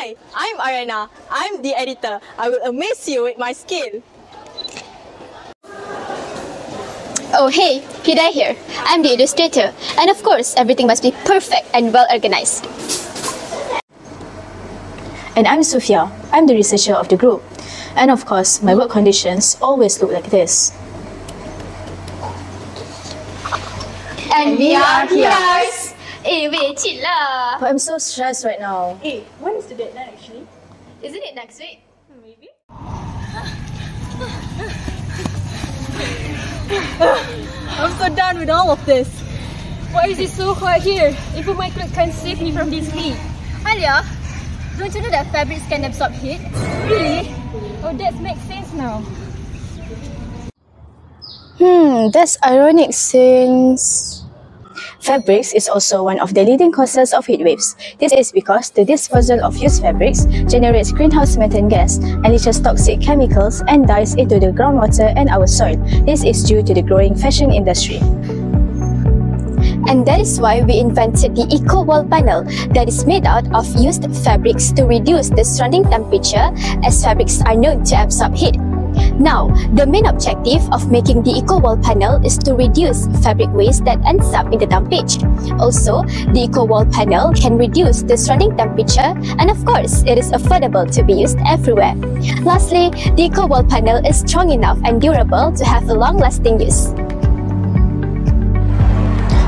Hi, I'm ARYANA. I'm the editor. I will amaze you with my skill. Oh hey, Hidayah here. I'm the illustrator. And of course, everything must be perfect and well organized. And I'm SUFIA. I'm the researcher of the group. And of course, my work conditions always look like this. And we are here. Wait, chill lah. But I'm so stressed right now. When is the deadline actually? Isn't it next week? Maybe. I'm so done with all of this. Why is it so hot here? Even my clothes can't save me from this heat. Alia, don't you know that fabrics can absorb heat? Really? Oh, that makes sense now. That's ironic since fabrics is also one of the leading causes of heat waves. This is because the disposal of used fabrics generates greenhouse methane gas and leaches toxic chemicals and dyes into the groundwater and our soil. This is due to the growing fashion industry. And that is why we invented the Eco Wall Panel that is made out of used fabrics to reduce the surrounding temperature, as fabrics are known to absorb heat. Now, the main objective of making the Eco Wall Panel is to reduce fabric waste that ends up in the dumpage. Also, the Eco Wall Panel can reduce the surrounding temperature, and of course, it is affordable to be used everywhere. Lastly, the Eco Wall Panel is strong enough and durable to have a long-lasting use.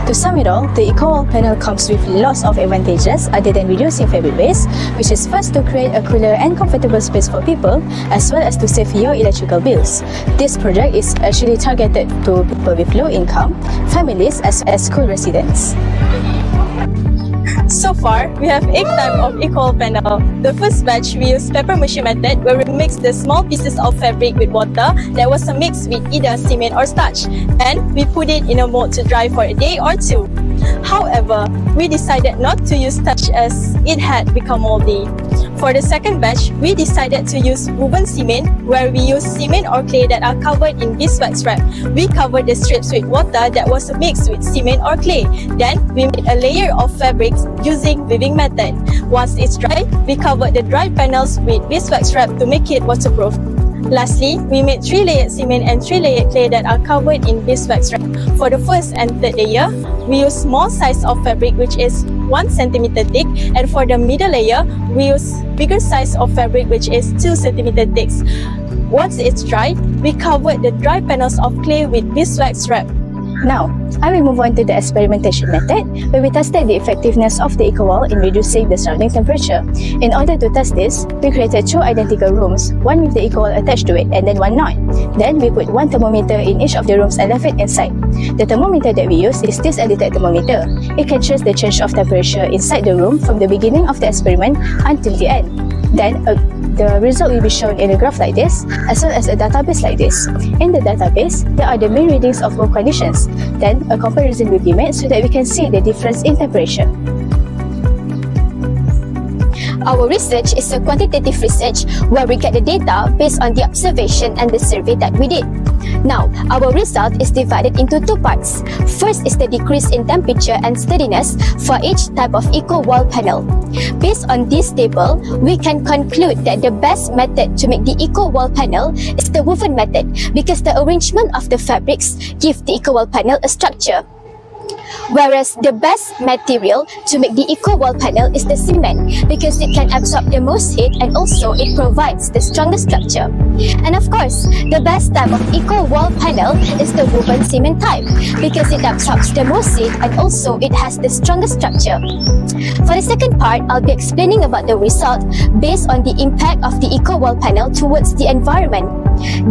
To sum it all, the Eco Wall Panel comes with lots of advantages other than reducing fabric waste, which is first to create a cooler and comfortable space for people, as well as to save your electrical bills. This project is actually targeted to people with low income, families, as well as school residents. So far, we have 8 types of Eco Wall Panel. The first batch, we use paper mache method, where we mix the small pieces of fabric with water that was mixed with either cement or starch, and we put it in a mold to dry for a day or 2. However, we decided not to use starch as it had become moldy. For the second batch, we decided to use woven cement, where we use cement or clay that are covered in beeswax wrap. We covered the strips with water that was mixed with cement or clay. Then, we made a layer of fabrics using weaving method. Once it's dry, we covered the dry panels with beeswax wrap to make it waterproof. Lastly, we made 3-layered cement and 3-layered clay that are covered in beeswax wrap. For the first and third layer, we use small size of fabric, which is 1 centimeter thick, and for the middle layer, we use bigger size of fabric, which is 2 centimeter thick. Once it's dry, we covered the dry panels of clay with beeswax wrap. Now, I will move on to the experimentation method, where we tested the effectiveness of the Eco Wall in reducing the surrounding temperature. In order to test this, we created 2 identical rooms, one with the Eco Wall attached to it and then one not. Then we put 1 thermometer in each of the rooms and left it inside. The thermometer that we use is this elliptic thermometer. It can trace the change of temperature inside the room from the beginning of the experiment until the end. Then, the result will be shown in a graph like this, as well as a database like this. In the database, there are the main readings of both conditions. Then, a comparison will be made so that we can see the difference in temperature. Our research is a quantitative research where we get the data based on the observation and the survey that we did. Now, our result is divided into 2 parts. First is the decrease in temperature and steadiness for each type of Eco Wall Panel. Based on this table, we can conclude that the best method to make the Eco Wall Panel is the woven method, because the arrangement of the fabrics give the Eco Wall Panel a structure. Whereas the best material to make the Eco Wall Panel is the cement, because it can absorb the most heat and also it provides the strongest structure. And of course, the best type of Eco Wall Panel is the woven cement type, because it absorbs the most heat and also it has the strongest structure. For the second part, I'll be explaining about the result based on the impact of the Eco Wall Panel towards the environment.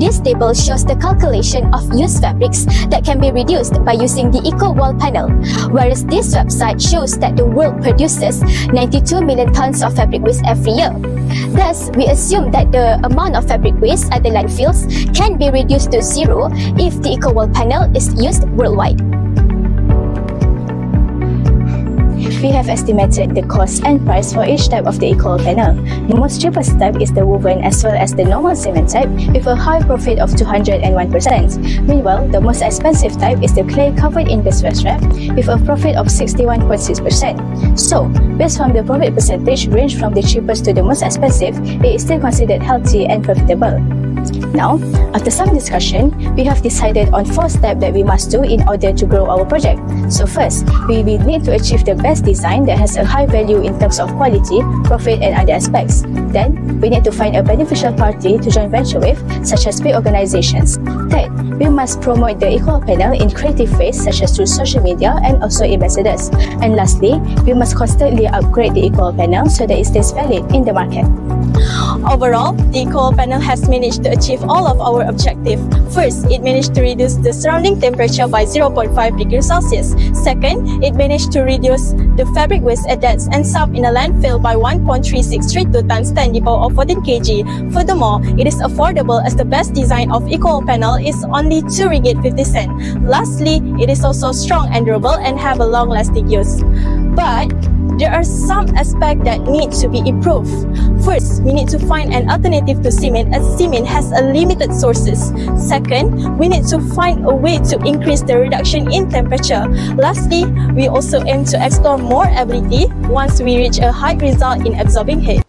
This table shows the calculation of used fabrics that can be reduced by using the Eco Wall Panel, whereas this website shows that the world produces 92 million tons of fabric waste every year. Thus, we assume that the amount of fabric waste at the landfills can be reduced to 0 if the Eco Wall Panel is used worldwide. we have estimated the cost and price for each type of the equal panel. The most cheapest type is the woven as well as the normal cement type with a high profit of 201%. Meanwhile, the most expensive type is the clay covered in beeswax wrap with a profit of 61.6%. So, based on the profit percentage range from the cheapest to the most expensive, it is still considered healthy and profitable. Now, after some discussion, we have decided on 4 steps that we must do in order to grow our project. So first, we will need to achieve the best design that has a high value in terms of quality, profit and other aspects. Then, we need to find a beneficial party to join venture with, such as big organizations. Third, we must promote the equal panel in creative ways such as through social media and also ambassadors. And lastly, we must constantly upgrade the equal panel so that it stays valid in the market. Overall, the equal panel has managed to achieve all of our objectives. First, it managed to reduce the surrounding temperature by 0.5 degrees Celsius. Second, it managed to reduce the fabric waste at that ends up in a landfill by 1.3632 times 10 to the power of 14 kg. Furthermore, it is affordable as the best design of equal panel is only 2 ringgit 50 cents. Lastly, it is also strong and durable and have a long-lasting use. But there are some aspects that need to be improved. First, we need to find an alternative to cement as cement has a limited sources. Second, we need to find a way to increase the reduction in temperature. Lastly, we also aim to explore more ability once we reach a high result in absorbing heat.